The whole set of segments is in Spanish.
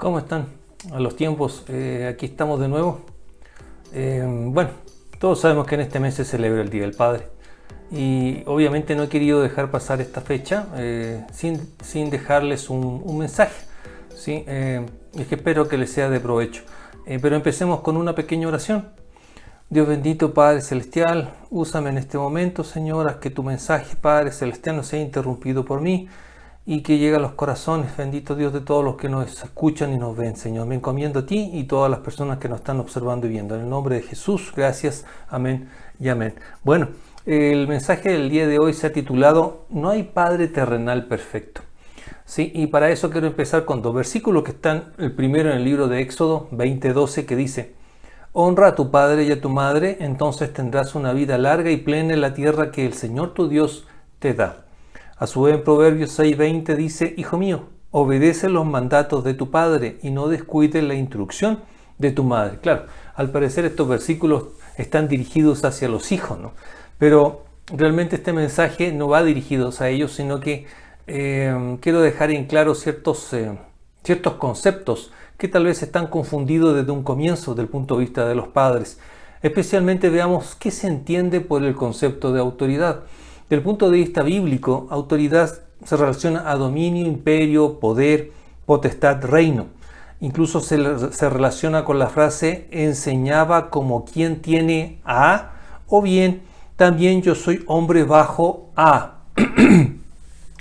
¿Cómo están? A los tiempos, aquí estamos de nuevo. Bueno, todos sabemos que en este mes se celebra el Día del Padre y obviamente no he querido dejar pasar esta fecha sin dejarles un mensaje, ¿sí? Es que espero que les sea de provecho. Pero empecemos con una pequeña oración. Dios bendito, Padre Celestial, úsame en este momento, Señor, haz que tu mensaje, Padre Celestial, no sea interrumpido por mí y que llegue a los corazones, bendito Dios, de todos los que nos escuchan y nos ven, Señor. Me encomiendo a ti y todas las personas que nos están observando y viendo. En el nombre de Jesús, gracias, amén y amén. Bueno, el mensaje del día de hoy se ha titulado No hay Padre terrenal perfecto. Sí, y para eso quiero empezar con dos versículos que están, el primero en el libro de Éxodo 20:12, que dice: Honra a tu padre y a tu madre, entonces tendrás una vida larga y plena en la tierra que el Señor tu Dios te da. A su vez en Proverbios 6:20 dice: Hijo mío, obedece los mandatos de tu padre y no descuides la instrucción de tu madre. Claro, al parecer estos versículos están dirigidos hacia los hijos, ¿no? Pero realmente este mensaje no va dirigido a ellos, sino que quiero dejar en claro ciertos conceptos que tal vez están confundidos desde un comienzo desde el punto de vista de los padres. Especialmente veamos qué se entiende por el concepto de autoridad. Desde el punto de vista bíblico, autoridad se relaciona a dominio, imperio, poder, potestad, reino. Incluso se relaciona con la frase enseñaba como quien tiene a, o bien también yo soy hombre bajo a,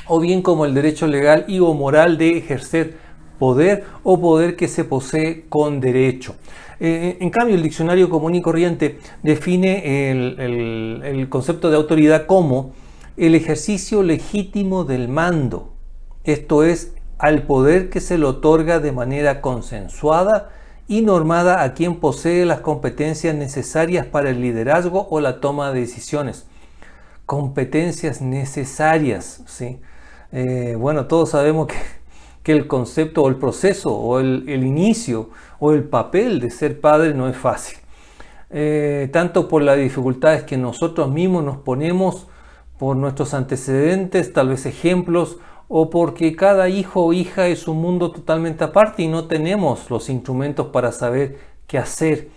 o bien como el derecho legal y o moral de ejercer poder o poder que se posee con derecho. En cambio, el diccionario común y corriente define el concepto de autoridad como el ejercicio legítimo del mando, esto es, al poder que se le otorga de manera consensuada y normada a quien posee las competencias necesarias para el liderazgo o la toma de decisiones. Competencias necesarias, ¿sí? Bueno, todos sabemos que el concepto o el proceso o el inicio o el papel de ser padre no es fácil. Tanto por las dificultades que nosotros mismos nos ponemos, por nuestros antecedentes, tal vez ejemplos, o porque cada hijo o hija es un mundo totalmente aparte y no tenemos los instrumentos para saber qué hacer.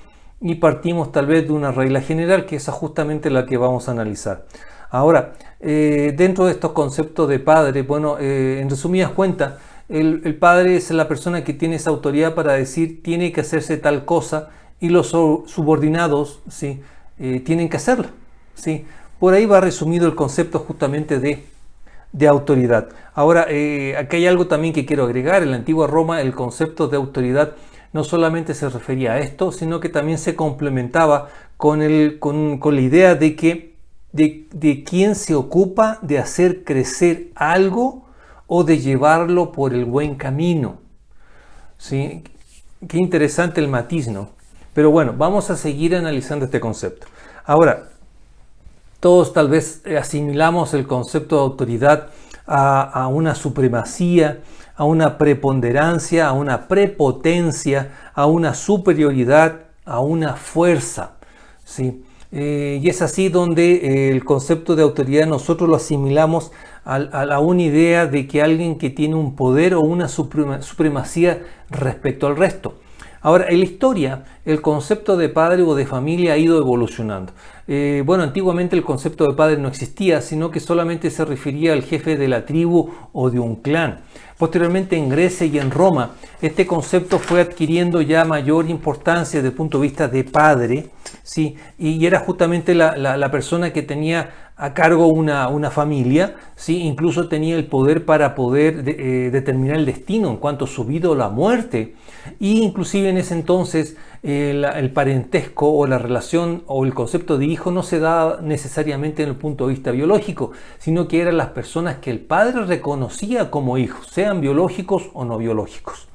Y partimos tal vez de una regla general, que es justamente la que vamos a analizar. Ahora, dentro de estos conceptos de padre, bueno, en resumidas cuentas, el padre es la persona que tiene esa autoridad para decir tiene que hacerse tal cosa y los subordinados, ¿sí? Tienen que hacerlo, ¿sí? Por ahí va resumido el concepto justamente de autoridad. Ahora, aquí hay algo también que quiero agregar. En la antigua Roma el concepto de autoridad no solamente se refería a esto, sino que también se complementaba con la idea de que de quien se ocupa de hacer crecer algo o de llevarlo por el buen camino. ¿Sí? Qué interesante el matiz, ¿no? Pero bueno, vamos a seguir analizando este concepto. Ahora, todos tal vez asimilamos el concepto de autoridad a una supremacía, a una preponderancia, a una prepotencia, a una superioridad, a una fuerza, ¿sí? Y es así donde el concepto de autoridad nosotros lo asimilamos a una idea de que alguien que tiene un poder o una supremacía respecto al resto. Ahora, en la historia, el concepto de padre o de familia ha ido evolucionando. Bueno, antiguamente el concepto de padre no existía, sino que solamente se refería al jefe de la tribu o de un clan. Posteriormente en Grecia y en Roma, este concepto fue adquiriendo ya mayor importancia desde el punto de vista de padre, ¿sí? Y era justamente la persona que tenía a cargo una familia, ¿sí? Incluso tenía el poder para poder determinar el destino en cuanto a su vida o la muerte. Y inclusive en ese entonces el parentesco o la relación o el concepto de hijo no se daba necesariamente en el punto de vista biológico, sino que eran las personas que el padre reconocía como hijos, sean biológicos o no biológicos.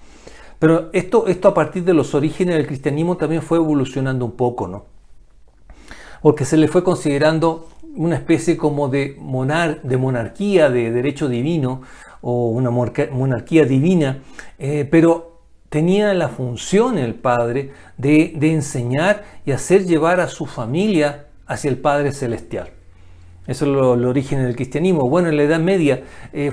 Pero esto a partir de los orígenes del cristianismo también fue evolucionando un poco, ¿no? Porque se le fue considerando una especie como de monarquía de derecho divino o una monarquía divina, pero tenía la función el padre de enseñar y hacer llevar a su familia hacia el Padre Celestial. Eso es el origen del cristianismo. Bueno, en la Edad Media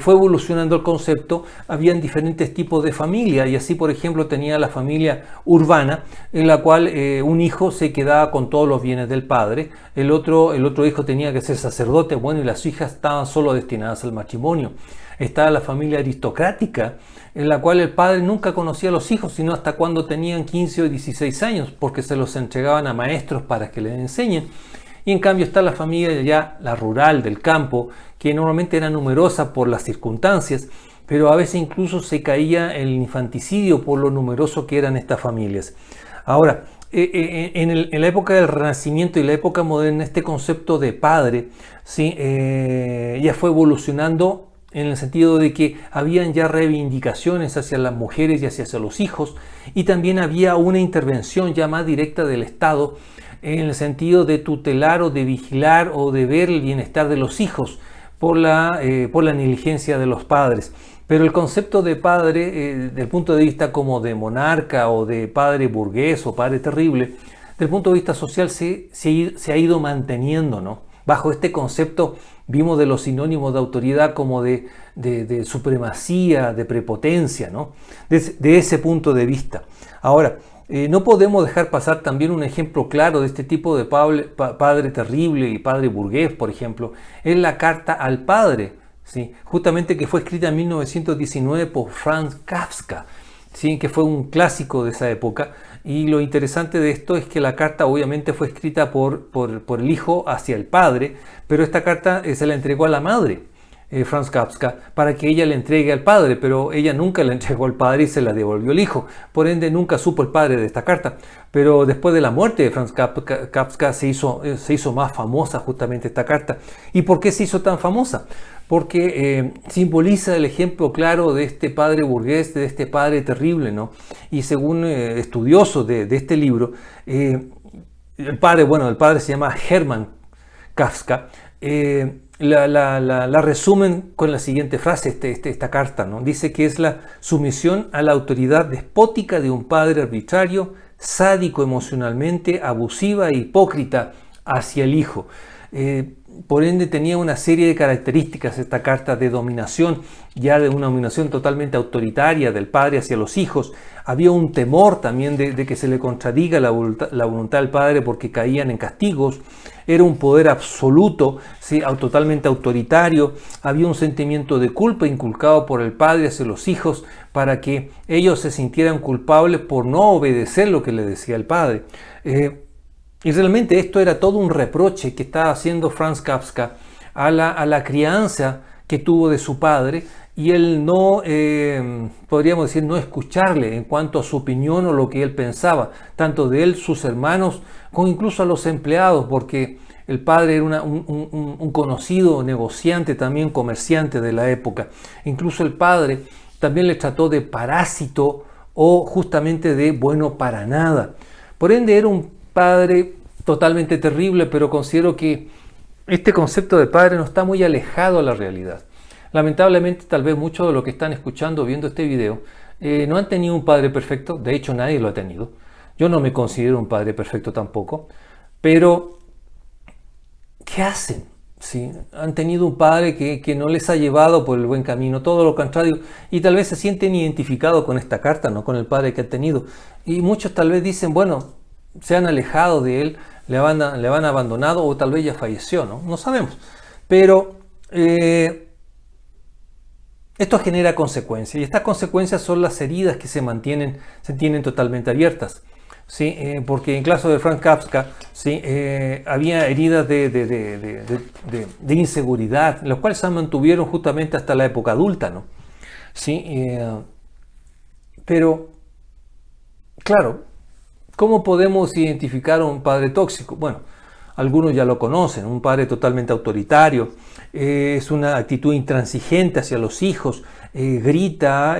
fue evolucionando el concepto, habían diferentes tipos de familia y así, por ejemplo, tenía la familia urbana, en la cual un hijo se quedaba con todos los bienes del padre, el otro hijo tenía que ser sacerdote, bueno, y las hijas estaban solo destinadas al matrimonio. Estaba la familia aristocrática, en la cual el padre nunca conocía a los hijos, sino hasta cuando tenían 15 o 16 años, porque se los entregaban a maestros para que les enseñen. Y en cambio está la familia ya, la rural, del campo, que normalmente era numerosa por las circunstancias, pero a veces incluso se caía el infanticidio por lo numeroso que eran estas familias. Ahora, en la época del Renacimiento y la época moderna, este concepto de padre, ¿sí? Ya fue evolucionando en el sentido de que habían ya reivindicaciones hacia las mujeres y hacia los hijos, y también había una intervención ya más directa del Estado en el sentido de tutelar o de vigilar o de ver el bienestar de los hijos por la negligencia de los padres. Pero el concepto de padre, desde el punto de vista como de monarca o de padre burgués o padre terrible, desde el punto de vista social se ha ido manteniendo, ¿no? Bajo este concepto vimos de los sinónimos de autoridad como de supremacía, de prepotencia, ¿no? De ese punto de vista. Ahora, no podemos dejar pasar también un ejemplo claro de este tipo de padre terrible y padre burgués, por ejemplo, es la Carta al Padre, ¿sí? Justamente que fue escrita en 1919 por Franz Kafka, ¿sí? Que fue un clásico de esa época. Y lo interesante de esto es que la carta obviamente fue escrita por el hijo hacia el padre, pero esta carta se la entregó a la madre, Franz Kafka, para que ella le entregue al padre, pero ella nunca la entregó al padre y se la devolvió al hijo. Por ende nunca supo el padre de esta carta. Pero después de la muerte de Franz Kafka se hizo más famosa justamente esta carta. ¿Y por qué se hizo tan famosa? Porque simboliza el ejemplo claro de este padre burgués, de este padre terrible, ¿no? Y según estudiosos de este libro, el padre se llama Hermann Kafka, la resumen con la siguiente frase, esta carta, ¿no? Dice que es la sumisión a la autoridad despótica de un padre arbitrario, sádico emocionalmente, abusiva e hipócrita hacia el hijo. Por ende tenía una serie de características esta carta de dominación, ya de una dominación totalmente autoritaria del padre hacia los hijos. Había un temor también de que se le contradiga la voluntad del padre porque caían en castigos. Era un poder absoluto, ¿sí? Totalmente autoritario. Había un sentimiento de culpa inculcado por el padre hacia los hijos para que ellos se sintieran culpables por no obedecer lo que le decía el padre. Y realmente esto era todo un reproche que estaba haciendo Franz Kafka a la crianza que tuvo de su padre, y él no, podríamos decir, no escucharle en cuanto a su opinión o lo que él pensaba, tanto de él, sus hermanos, como incluso a los empleados, porque el padre era un conocido negociante, también comerciante de la época. Incluso el padre también le trató de parásito o justamente de bueno para nada. Por ende era un padre totalmente terrible, pero considero que este concepto de padre no está muy alejado a la realidad. Lamentablemente, tal vez muchos de los que están escuchando, viendo este video, no han tenido un padre perfecto. De hecho, nadie lo ha tenido. Yo no me considero un padre perfecto tampoco. Pero, ¿qué hacen? ¿Sí? Han tenido un padre que no les ha llevado por el buen camino, todo lo contrario, y tal vez se sienten identificados con esta carta, no con el padre que han tenido. Y muchos tal vez dicen, bueno, se han alejado de él, le han abandonado, o tal vez ya falleció, no sabemos. Pero esto genera consecuencias, y estas consecuencias son las heridas que se mantienen totalmente abiertas, ¿sí? Porque en caso de Franz Kafka, ¿sí? Había heridas de inseguridad, las cuales se mantuvieron justamente hasta la época adulta, ¿no? ¿Sí? Pero, claro, ¿cómo podemos identificar a un padre tóxico? Bueno, algunos ya lo conocen, un padre totalmente autoritario, es una actitud intransigente hacia los hijos, grita,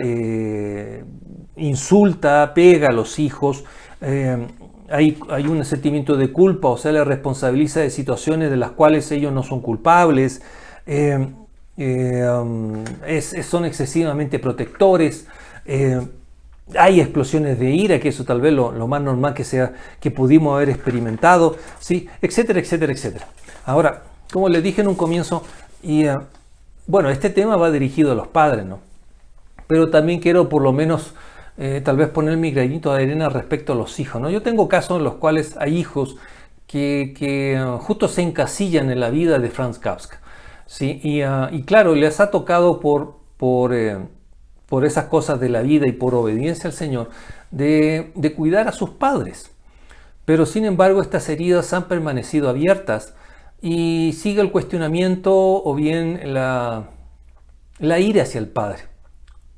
insulta, pega a los hijos, hay un sentimiento de culpa, o sea, le responsabiliza de situaciones de las cuales ellos no son culpables, son excesivamente protectores, hay explosiones de ira, que eso tal vez lo más normal que pudimos haber experimentado, ¿sí? Etcétera, etcétera, etcétera. Ahora, como les dije en un comienzo, y bueno, este tema va dirigido a los padres, ¿no? Pero también quiero por lo menos tal vez poner mi granito de arena respecto a los hijos, ¿no? Yo tengo casos en los cuales hay hijos que justo se encasillan en la vida de Franz Kafka, ¿sí? Y claro, les ha tocado por esas cosas de la vida y por obediencia al Señor de cuidar a sus padres. Pero sin embargo estas heridas han permanecido abiertas y sigue el cuestionamiento o bien la ira hacia el padre.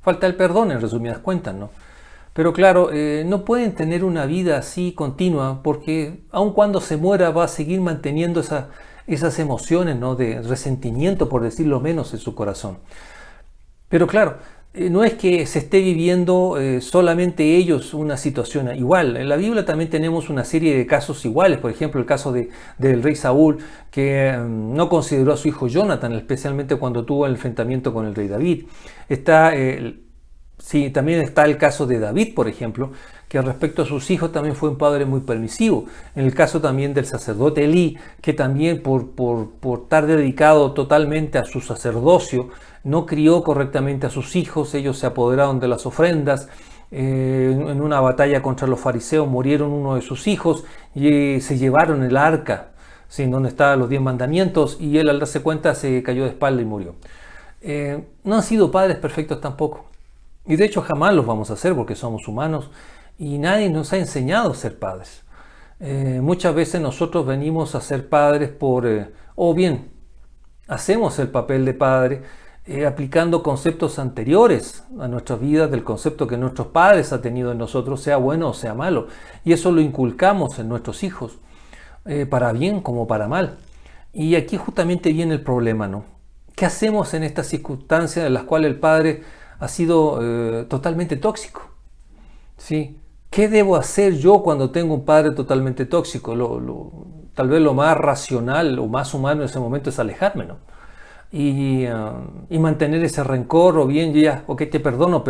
Falta el perdón, en resumidas cuentas, ¿no? Pero claro, no pueden tener una vida así continua porque aun cuando se muera va a seguir manteniendo esas emociones, ¿no? De resentimiento, por decirlo menos, en su corazón. Pero claro, no es que se esté viviendo solamente ellos una situación igual. En la Biblia también tenemos una serie de casos iguales. Por ejemplo, el caso del rey Saúl, que no consideró a su hijo Jonathan, especialmente cuando tuvo el enfrentamiento con el rey David. También está el caso de David, por ejemplo, que respecto a sus hijos también fue un padre muy permisivo. En el caso también del sacerdote Elí, que también por estar dedicado totalmente a su sacerdocio, no crió correctamente a sus hijos, ellos se apoderaron de las ofrendas. En una batalla contra los fariseos murieron uno de sus hijos y se llevaron el arca, ¿sí? Donde estaban los 10 mandamientos, y él al darse cuenta se cayó de espalda y murió. No han sido padres perfectos tampoco. Y de hecho jamás los vamos a hacer porque somos humanos y nadie nos ha enseñado a ser padres. Muchas veces nosotros venimos a ser padres o bien hacemos el papel de padre aplicando conceptos anteriores a nuestras vidas del concepto que nuestros padres han tenido en nosotros, sea bueno o sea malo. Y eso lo inculcamos en nuestros hijos, para bien como para mal. Y aquí justamente viene el problema, ¿no? ¿Qué hacemos en estas circunstancias en las cuales el padre ha sido totalmente tóxico? ¿Sí? ¿Qué debo hacer yo cuando tengo un padre totalmente tóxico? Tal vez lo más racional o más humano en ese momento es alejarme, ¿no? Y mantener ese rencor, o bien ya, ok, yo te perdono,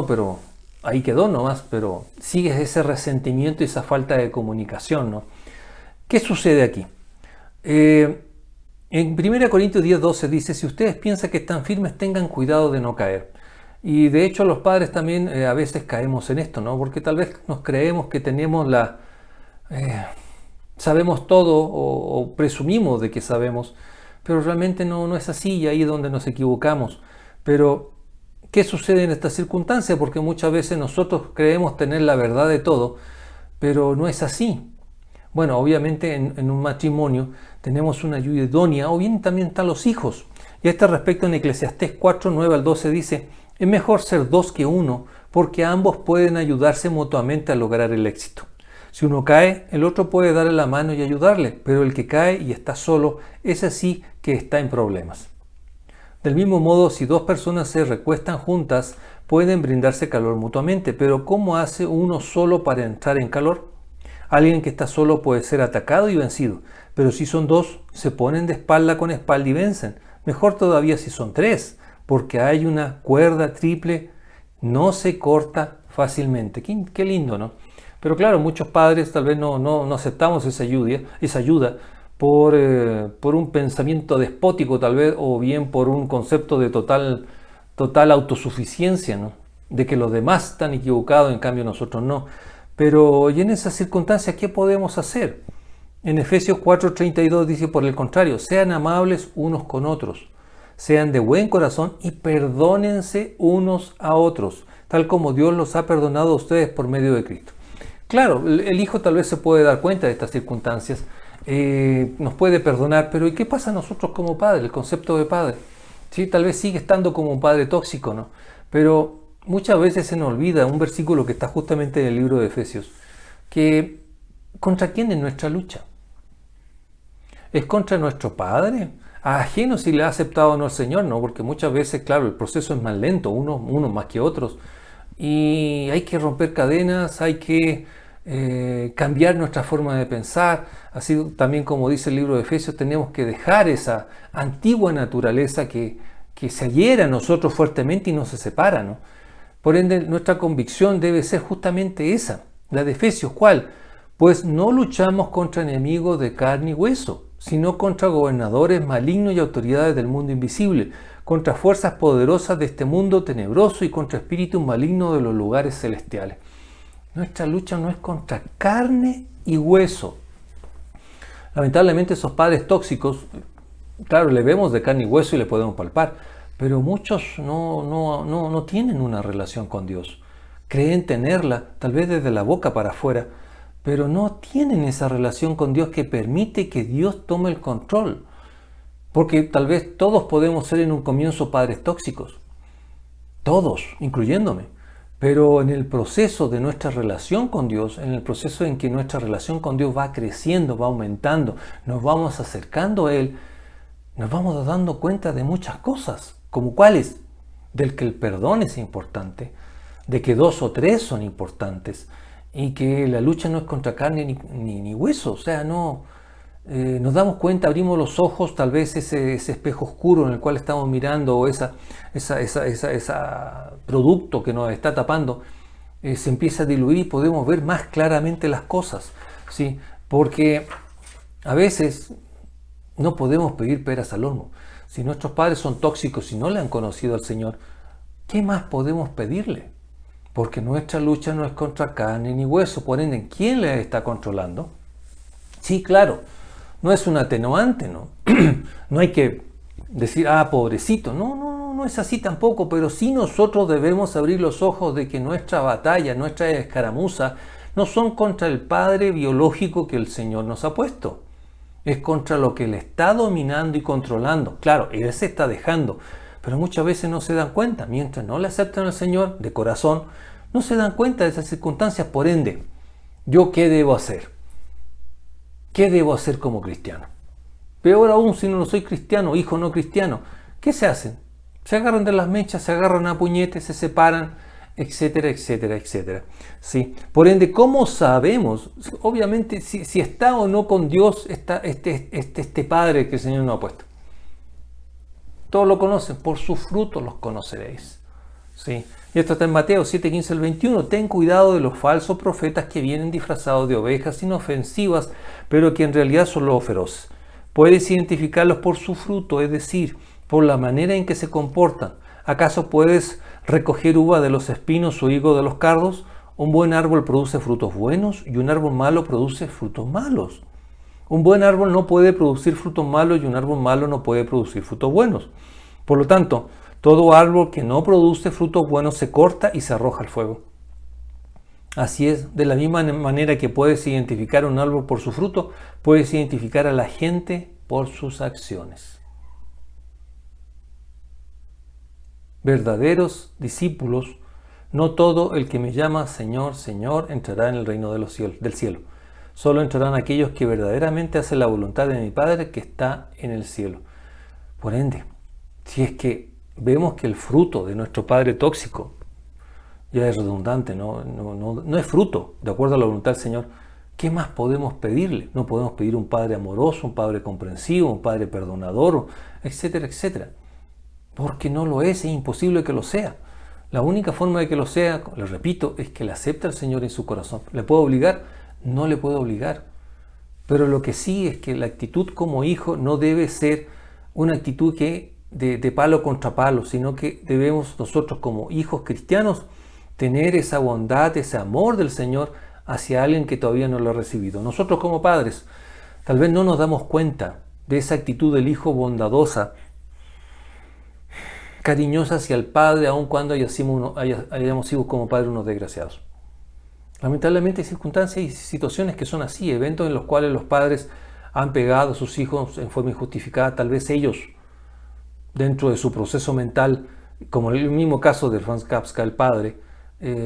pero ahí quedó nomás, pero sigues ese resentimiento y esa falta de comunicación, ¿no? ¿Qué sucede aquí? En 1 Corintios 10:12 dice, si ustedes piensan que están firmes, tengan cuidado de no caer. Y de hecho los padres también a veces caemos en esto, ¿no? Porque tal vez nos creemos que tenemos sabemos todo o presumimos de que sabemos, pero realmente no es así, y ahí es donde nos equivocamos. Pero, ¿qué sucede en esta circunstancia? Porque muchas veces nosotros creemos tener la verdad de todo, pero no es así. Bueno, obviamente en un matrimonio tenemos una ayuda idónea, o bien también están los hijos. Y a este respecto en Eclesiastés 4:9-12 dice, es mejor ser dos que uno, porque ambos pueden ayudarse mutuamente a lograr el éxito. Si uno cae, el otro puede darle la mano y ayudarle, pero el que cae y está solo, ese sí que está en problemas. Del mismo modo, si dos personas se recuestan juntas, pueden brindarse calor mutuamente, pero ¿cómo hace uno solo para entrar en calor? Alguien que está solo puede ser atacado y vencido, pero si son dos, se ponen de espalda con espalda y vencen. Mejor todavía si son tres, porque hay una cuerda triple, no se corta fácilmente. Qué lindo, ¿no? Pero claro, muchos padres tal vez no aceptamos esa ayuda por un pensamiento despótico tal vez, o bien por un concepto de total autosuficiencia, ¿no? De que los demás están equivocados, en cambio nosotros no. Pero y en esas circunstancias, ¿qué podemos hacer? En Efesios 4:32 dice, por el contrario, sean amables unos con otros, sean de buen corazón y perdónense unos a otros, tal como Dios los ha perdonado a ustedes por medio de Cristo. Claro, el hijo tal vez se puede dar cuenta de estas circunstancias, nos puede perdonar, pero ¿y qué pasa a nosotros como padres? El concepto de padre, ¿sí? Tal vez sigue estando como un padre tóxico, ¿no? Pero muchas veces se nos olvida un versículo que está justamente en el libro de Efesios, que ¿contra quién es nuestra lucha? ¿Es contra nuestro padre? Ajeno si le ha aceptado o no al Señor, ¿no? Porque muchas veces, claro, el proceso es más lento, unos más que otros, y hay que romper cadenas, hay que cambiar nuestra forma de pensar. Así también, como dice el libro de Efesios, tenemos que dejar esa antigua naturaleza que se hiera a nosotros fuertemente y no se separa, ¿no? Por ende, nuestra convicción debe ser justamente esa, la de Efesios. ¿Cuál? Pues no luchamos contra enemigos de carne y hueso, sino contra gobernadores malignos y autoridades del mundo invisible, contra fuerzas poderosas de este mundo tenebroso y contra espíritus malignos de los lugares celestiales. Nuestra lucha no es contra carne y hueso. Lamentablemente esos padres tóxicos, claro, le vemos de carne y hueso y le podemos palpar, pero muchos no tienen una relación con Dios. Creen tenerla, tal vez desde la boca para afuera, pero no tienen esa relación con Dios que permite que Dios tome el control. Porque tal vez todos podemos ser en un comienzo padres tóxicos. Todos, incluyéndome. Pero en el proceso de nuestra relación con Dios, en el proceso en que nuestra relación con Dios va creciendo, va aumentando, nos vamos acercando a Él, nos vamos dando cuenta de muchas cosas. ¿Como cuáles? Del que el perdón es importante, de que 2 o 3 son importantes y que la lucha no es contra carne ni hueso. O sea, nos damos cuenta, abrimos los ojos, tal vez ese espejo oscuro en el cual estamos mirando o ese producto que nos está tapando se empieza a diluir y podemos ver más claramente las cosas, ¿sí? Porque a veces no podemos pedir peras al olmo. Si nuestros padres son tóxicos y no le han conocido al Señor, ¿qué más podemos pedirle? Porque nuestra lucha no es contra carne ni hueso. Por ende, ¿quién le está controlando? Sí, claro, no es un atenuante, ¿no? No hay que decir, pobrecito. No es así tampoco, pero sí nosotros debemos abrir los ojos de que nuestra batalla, nuestra escaramuza, no son contra el padre biológico que el Señor nos ha puesto. Es contra lo que le está dominando y controlando. Claro, Él se está dejando, pero muchas veces no se dan cuenta. Mientras no le aceptan al Señor de corazón, no se dan cuenta de esas circunstancias. Por ende, ¿yo qué debo hacer? ¿Qué debo hacer como cristiano? Peor aún si no soy cristiano, hijo no cristiano. ¿Qué se hacen? Se agarran de las mechas, se agarran a puñetes, se separan, etcétera, etcétera, etcétera. ¿Sí? Por ende, ¿cómo sabemos? Obviamente, si está o no con Dios está este Padre que el Señor nos ha puesto. Todos lo conocen, por sus frutos los conoceréis. ¿Sí? Y esto está en Mateo 7, 15 al 21. Ten cuidado de los falsos profetas que vienen disfrazados de ovejas inofensivas, pero que en realidad son lobos feroces. Puedes identificarlos por su fruto, es decir, por la manera en que se comportan. ¿Acaso puedes recoger uva de los espinos o higo de los cardos? Un buen árbol produce frutos buenos y un árbol malo produce frutos malos. Un buen árbol no puede producir frutos malos y un árbol malo no puede producir frutos buenos. Por lo tanto, todo árbol que no produce frutos buenos se corta y se arroja al fuego. Así es, de la misma manera que puedes identificar un árbol por su fruto, puedes identificar a la gente por sus acciones. Verdaderos discípulos, no todo el que me llama Señor, Señor, entrará en el reino del cielo. Solo entrarán aquellos que verdaderamente hacen la voluntad de mi Padre que está en el cielo. Por ende, si es que vemos que el fruto de nuestro padre tóxico ya es redundante, no es fruto de acuerdo a la voluntad del Señor, ¿qué más podemos pedirle? No podemos pedir un padre amoroso, un padre comprensivo, un padre perdonador, etcétera, etcétera. Porque no lo es imposible que lo sea. La única forma de que lo sea, les repito, es que le acepte al Señor en su corazón. ¿Le puedo obligar? No le puedo obligar. Pero lo que sí es que la actitud como hijo no debe ser una actitud de palo contra palo, sino que debemos nosotros como hijos cristianos tener esa bondad, ese amor del Señor hacia alguien que todavía no lo ha recibido. Nosotros como padres tal vez no nos damos cuenta de esa actitud del hijo bondadosa, cariñosa hacia el Padre, aun cuando hayamos sido como padres unos desgraciados. Lamentablemente hay circunstancias y situaciones que son así, eventos en los cuales los padres han pegado a sus hijos en forma injustificada, tal vez ellos, dentro de su proceso mental, como el mismo caso de Franz Kafka, el padre,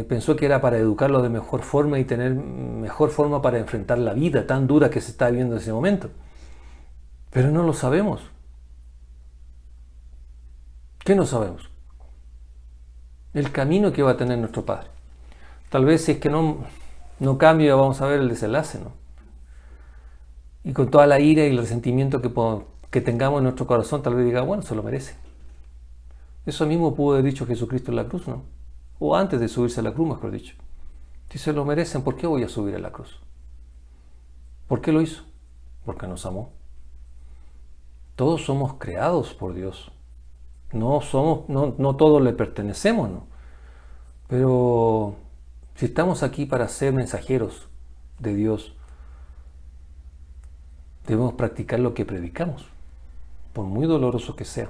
pensó que era para educarlo de mejor forma y tener mejor forma para enfrentar la vida tan dura que se está viviendo en ese momento. Pero no lo sabemos. ¿Qué no sabemos? El camino que va a tener nuestro Padre. Tal vez si es que no cambia, vamos a ver el desenlace, ¿no? Y con toda la ira y el resentimiento que tengamos en nuestro corazón, tal vez diga, bueno, se lo merece. Eso mismo pudo haber dicho Jesucristo en la cruz, ¿no? O antes de subirse a la cruz, mejor dicho. Si se lo merecen, ¿por qué voy a subir a la cruz? ¿Por qué lo hizo? Porque nos amó. Todos somos creados por Dios. No todos le pertenecemos, ¿no? Pero si estamos aquí para ser mensajeros de Dios, debemos practicar lo que predicamos, por muy doloroso que sea.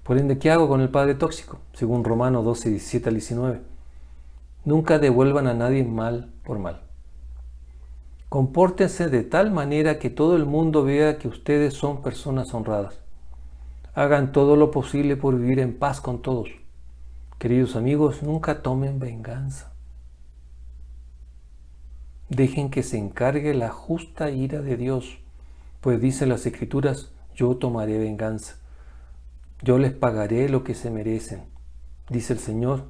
Por ende, ¿qué hago con el padre tóxico? Según Romanos 12, 17 al 19. Nunca devuelvan a nadie mal por mal. Compórtense de tal manera que todo el mundo vea que ustedes son personas honradas. Hagan todo lo posible por vivir en paz con todos. Queridos amigos, nunca tomen venganza. Dejen que se encargue la justa ira de Dios, pues dicen las Escrituras, yo tomaré venganza. Yo les pagaré lo que se merecen, dice el Señor.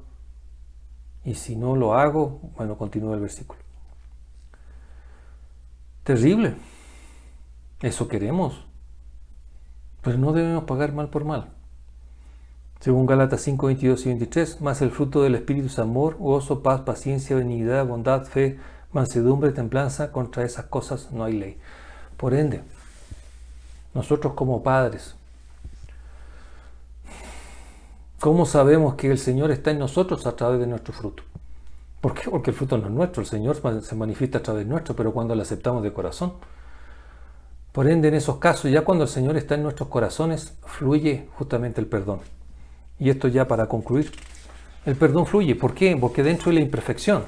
Y si no lo hago, bueno, continúa el versículo. Terrible. Eso queremos. Pero no debemos pagar mal por mal. Según Gálatas 5, 22 y 23, más el fruto del Espíritu es amor, gozo, paz, paciencia, benignidad, bondad, fe, mansedumbre, templanza. Contra esas cosas no hay ley. Por ende, nosotros como padres, ¿cómo sabemos que el Señor está en nosotros a través de nuestro fruto? ¿Por qué? Porque el fruto no es nuestro, el Señor se manifiesta a través nuestro, pero cuando lo aceptamos de corazón. Por ende, en esos casos, ya cuando el Señor está en nuestros corazones, fluye justamente el perdón. Y esto ya para concluir. El perdón fluye. ¿Por qué? Porque dentro de la imperfección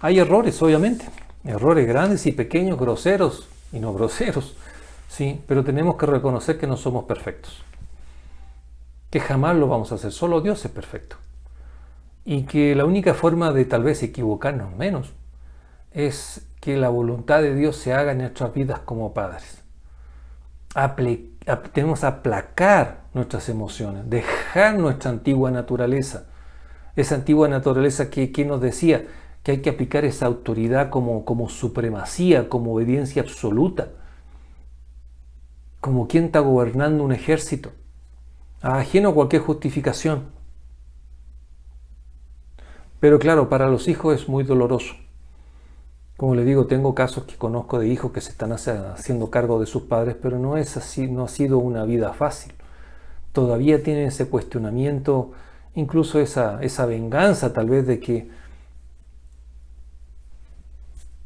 hay errores, obviamente. Errores grandes y pequeños, groseros y no groseros. Sí, pero tenemos que reconocer que no somos perfectos. Que jamás lo vamos a hacer. Solo Dios es perfecto. Y que la única forma de tal vez equivocarnos menos es que la voluntad de Dios se haga en nuestras vidas como padres. Tenemos que aplacar nuestras emociones, dejar nuestra antigua naturaleza. Esa antigua naturaleza que nos decía que hay que aplicar esa autoridad como supremacía, como obediencia absoluta, como quien está gobernando un ejército, ajeno a cualquier justificación. Pero claro, para los hijos es muy doloroso. Como les digo, tengo casos que conozco de hijos que se están haciendo cargo de sus padres, pero no es así, no ha sido una vida fácil. Todavía tienen ese cuestionamiento, incluso esa venganza tal vez de que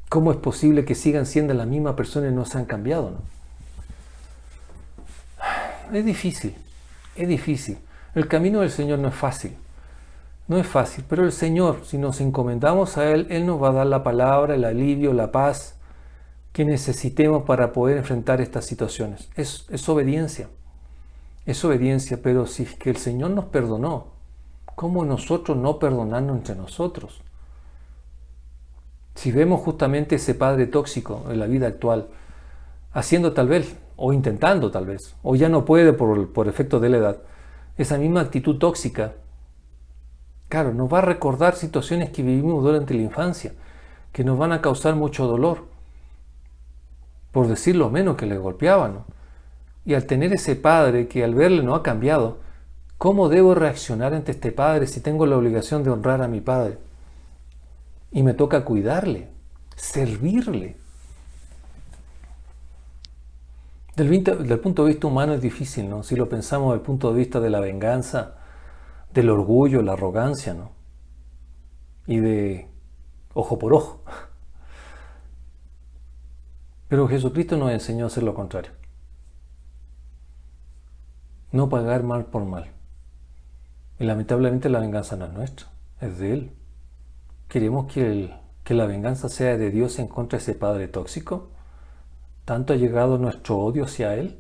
¿cómo es posible que sigan siendo la misma persona y no se han cambiado, ¿no? Es difícil, es difícil. El camino del Señor no es fácil. No es fácil, pero el Señor, si nos encomendamos a Él, Él nos va a dar la palabra, el alivio, la paz que necesitemos para poder enfrentar estas situaciones. Es obediencia. Es obediencia, pero si es que el Señor nos perdonó, ¿cómo nosotros no perdonarnos entre nosotros? Si vemos justamente ese padre tóxico en la vida actual, haciendo tal vez, o intentando tal vez, o ya no puede por efecto de la edad, esa misma actitud tóxica, claro, nos va a recordar situaciones que vivimos durante la infancia, que nos van a causar mucho dolor, por decirlo menos, que le golpeaban, ¿no? Y al tener ese padre que al verle no ha cambiado, ¿cómo debo reaccionar ante este padre si tengo la obligación de honrar a mi padre? Y me toca cuidarle, servirle. Del punto de vista humano es difícil, ¿no? Si lo pensamos desde el punto de vista de la venganza, del orgullo, la arrogancia, ¿no? Y de ojo por ojo. Pero Jesucristo nos enseñó a hacer lo contrario. No pagar mal por mal. Y lamentablemente la venganza no es nuestra, es de Él. ¿Queremos que la venganza sea de Dios en contra de ese padre tóxico? ¿Tanto ha llegado nuestro odio hacia Él?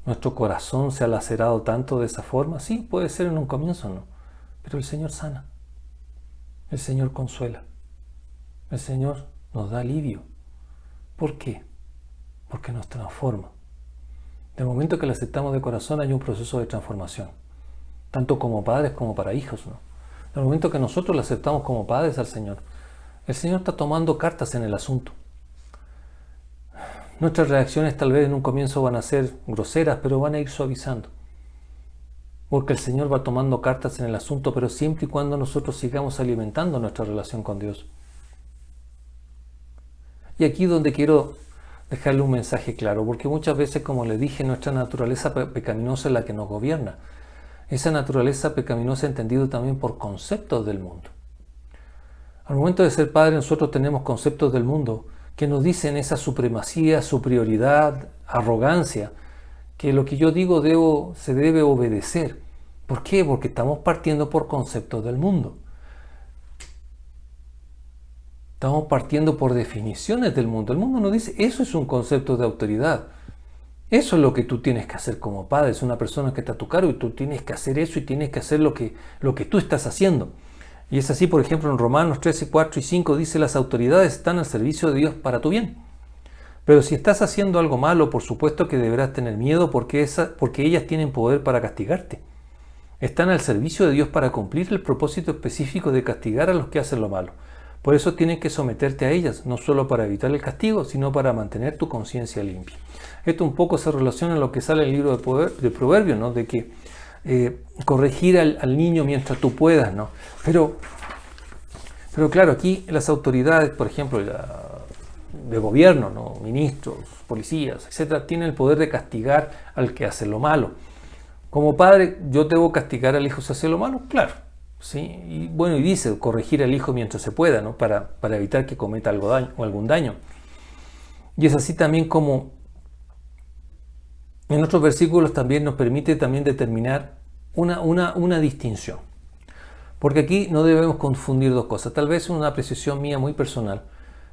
¿Nuestro corazón se ha lacerado tanto de esa forma? Sí, puede ser en un comienzo, ¿no? Pero el Señor sana. El Señor consuela. El Señor nos da alivio. ¿Por qué? Porque nos transforma. Del momento que lo aceptamos de corazón hay un proceso de transformación, tanto como padres como para hijos, ¿no? Del momento que nosotros lo aceptamos como padres al Señor, el Señor está tomando cartas en el asunto. Nuestras reacciones tal vez en un comienzo van a ser groseras, pero van a ir suavizando. Porque el Señor va tomando cartas en el asunto, pero siempre y cuando nosotros sigamos alimentando nuestra relación con Dios. Y aquí donde quiero dejarle un mensaje claro, porque muchas veces, como le dije, nuestra naturaleza pecaminosa es la que nos gobierna. Esa naturaleza pecaminosa entendido también por conceptos del mundo. Al momento de ser padre, nosotros tenemos conceptos del mundo que nos dicen esa supremacía, superioridad, arrogancia, que lo que yo digo se debe obedecer. ¿Por qué? Porque estamos partiendo por conceptos del mundo. Estamos partiendo por definiciones del mundo. El mundo nos dice, eso es un concepto de autoridad. Eso es lo que tú tienes que hacer como padre. Es una persona que está a tu cargo y tú tienes que hacer eso y tienes que hacer lo que tú estás haciendo. Y es así, por ejemplo, en Romanos 13, 4 y 5 dice, las autoridades están al servicio de Dios para tu bien. Pero si estás haciendo algo malo, por supuesto que deberás tener miedo porque ellas tienen poder para castigarte. Están al servicio de Dios para cumplir el propósito específico de castigar a los que hacen lo malo. Por eso tienes que someterte a ellas, no solo para evitar el castigo, sino para mantener tu conciencia limpia. Esto un poco se relaciona a lo que sale en el libro de Proverbios, ¿no? De que corregir al niño mientras tú puedas, ¿no? Pero claro, aquí las autoridades, por ejemplo, de gobierno, ¿no? Ministros, policías, etcétera, tienen el poder de castigar al que hace lo malo. Como padre, ¿yo debo castigar al hijo si hace lo malo? Claro. ¿Sí? Y bueno, y dice corregir al hijo mientras se pueda, ¿no? Para evitar que cometa algún daño. Y es así también como en otros versículos también nos permite también determinar una distinción. Porque aquí no debemos confundir dos cosas. Tal vez es una apreciación mía muy personal.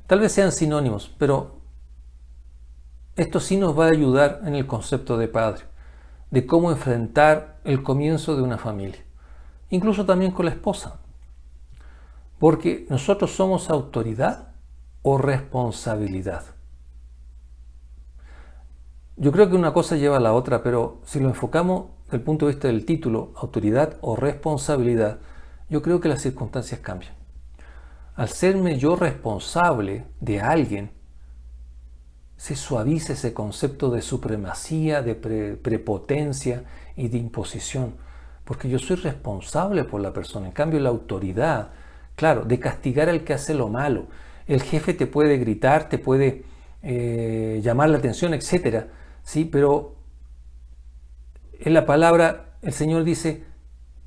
Tal vez sean sinónimos, pero esto sí nos va a ayudar en el concepto de padre, de cómo enfrentar el comienzo de una familia. Incluso también con la esposa. Porque nosotros somos autoridad o responsabilidad. Yo creo que una cosa lleva a la otra, pero si lo enfocamos desde el punto de vista del título, autoridad o responsabilidad, yo creo que las circunstancias cambian. Al serme yo responsable de alguien, se suaviza ese concepto de supremacía, de prepotencia y de imposición. Porque yo soy responsable por la persona. En cambio, la autoridad, claro, de castigar al que hace lo malo. El jefe te puede gritar, te puede llamar la atención, etc. ¿Sí? Pero en la palabra el Señor dice,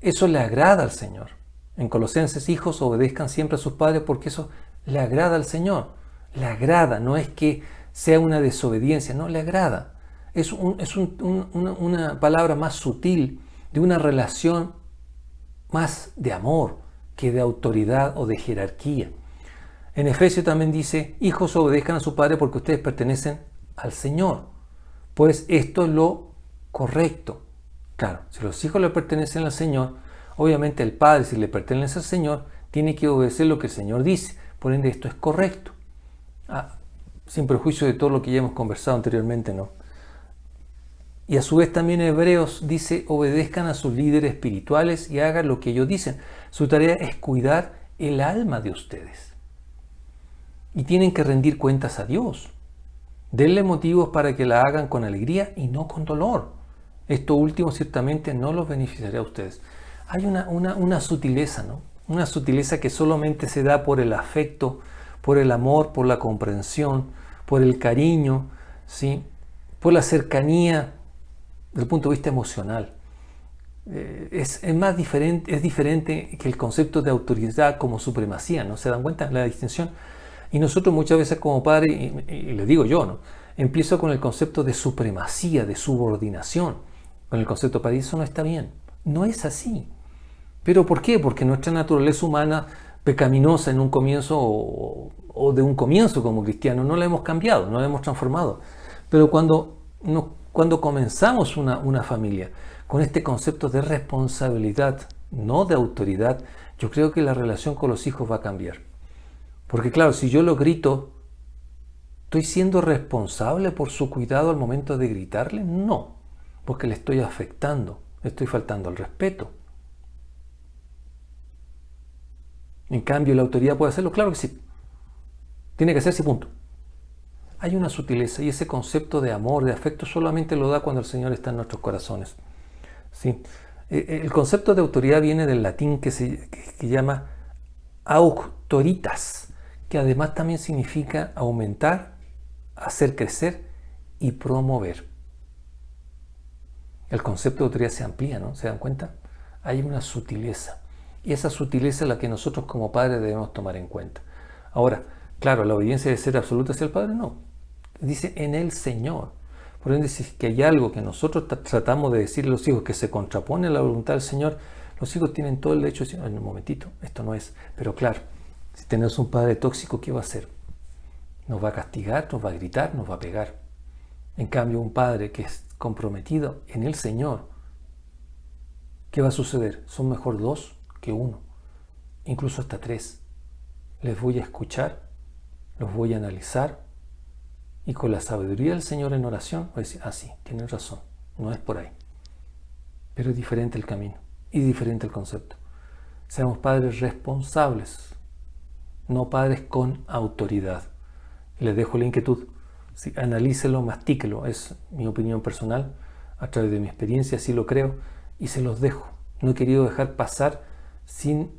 eso le agrada al Señor. En Colosenses, hijos, obedezcan siempre a sus padres porque eso le agrada al Señor. Le agrada, no es que sea una desobediencia, no, le agrada. Es una palabra más sutil, de una relación más de amor que de autoridad o de jerarquía. En Efesios también dice, hijos obedezcan a su padre porque ustedes pertenecen al Señor. Pues esto es lo correcto. Claro, si los hijos le pertenecen al Señor, obviamente el padre, si le pertenece al Señor, tiene que obedecer lo que el Señor dice. Por ende, esto es correcto. Sin perjuicio de todo lo que ya hemos conversado anteriormente, ¿no? Y a su vez también Hebreos dice, obedezcan a sus líderes espirituales y hagan lo que ellos dicen. Su tarea es cuidar el alma de ustedes. Y tienen que rendir cuentas a Dios. Denle motivos para que la hagan con alegría y no con dolor. Esto último ciertamente no los beneficiará a ustedes. Hay una sutileza, ¿no? Una sutileza que solamente se da por el afecto, por el amor, por la comprensión, por el cariño, ¿sí? Por la cercanía desde el punto de vista emocional. Es diferente que el concepto de autoridad como supremacía, ¿no? ¿Se dan cuenta la distinción? Y nosotros muchas veces como padres, y le digo yo, ¿no? Empiezo con el concepto de supremacía, de subordinación, con el concepto para eso no está bien. No es así. ¿Pero por qué? Porque nuestra naturaleza humana pecaminosa en un comienzo o de un comienzo como cristiano no la hemos cambiado, no la hemos transformado. Pero cuando comenzamos una familia con este concepto de responsabilidad, no de autoridad, yo creo que la relación con los hijos va a cambiar. Porque claro, si yo lo grito, ¿estoy siendo responsable por su cuidado al momento de gritarle? No, porque le estoy afectando, le estoy faltando al respeto. En cambio, ¿la autoridad puede hacerlo? Claro que sí. Tiene que hacerse, punto. Hay una sutileza y ese concepto de amor, de afecto, solamente lo da cuando el Señor está en nuestros corazones. ¿Sí? El concepto de autoridad viene del latín que llama auctoritas, que además también significa aumentar, hacer crecer y promover. El concepto de autoridad se amplía, ¿no? ¿Se dan cuenta? Hay una sutileza. Y esa sutileza es la que nosotros como padres debemos tomar en cuenta. Ahora, claro, la obediencia debe ser absoluta hacia el Padre, no. Dice en el Señor. Por ende, si es que hay algo que nosotros tratamos de decirle a los hijos que se contrapone a la voluntad del Señor, los hijos tienen todo el derecho de decir, en un momentito, esto no es. Pero claro, si tenemos un padre tóxico, ¿qué va a hacer? Nos va a castigar, nos va a gritar, nos va a pegar. En cambio, un padre que es comprometido en el Señor, ¿qué va a suceder? Son mejor dos que uno, incluso hasta tres. Les voy a escuchar, los voy a analizar y con la sabiduría del Señor en oración voy a decir, sí, tienen razón, no es por ahí. Pero es diferente el camino y diferente el concepto. Seamos padres responsables, no padres con autoridad. Les dejo la inquietud. Sí, analícelo, mastíquelo, es mi opinión personal, a través de mi experiencia, así lo creo, y se los dejo. No he querido dejar pasar sin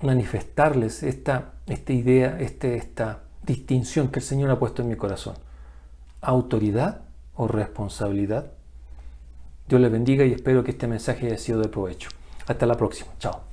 manifestarles esta idea, esta distinción que el Señor ha puesto en mi corazón. ¿Autoridad o responsabilidad? Dios les bendiga y espero que este mensaje haya sido de provecho. Hasta la próxima. Chao.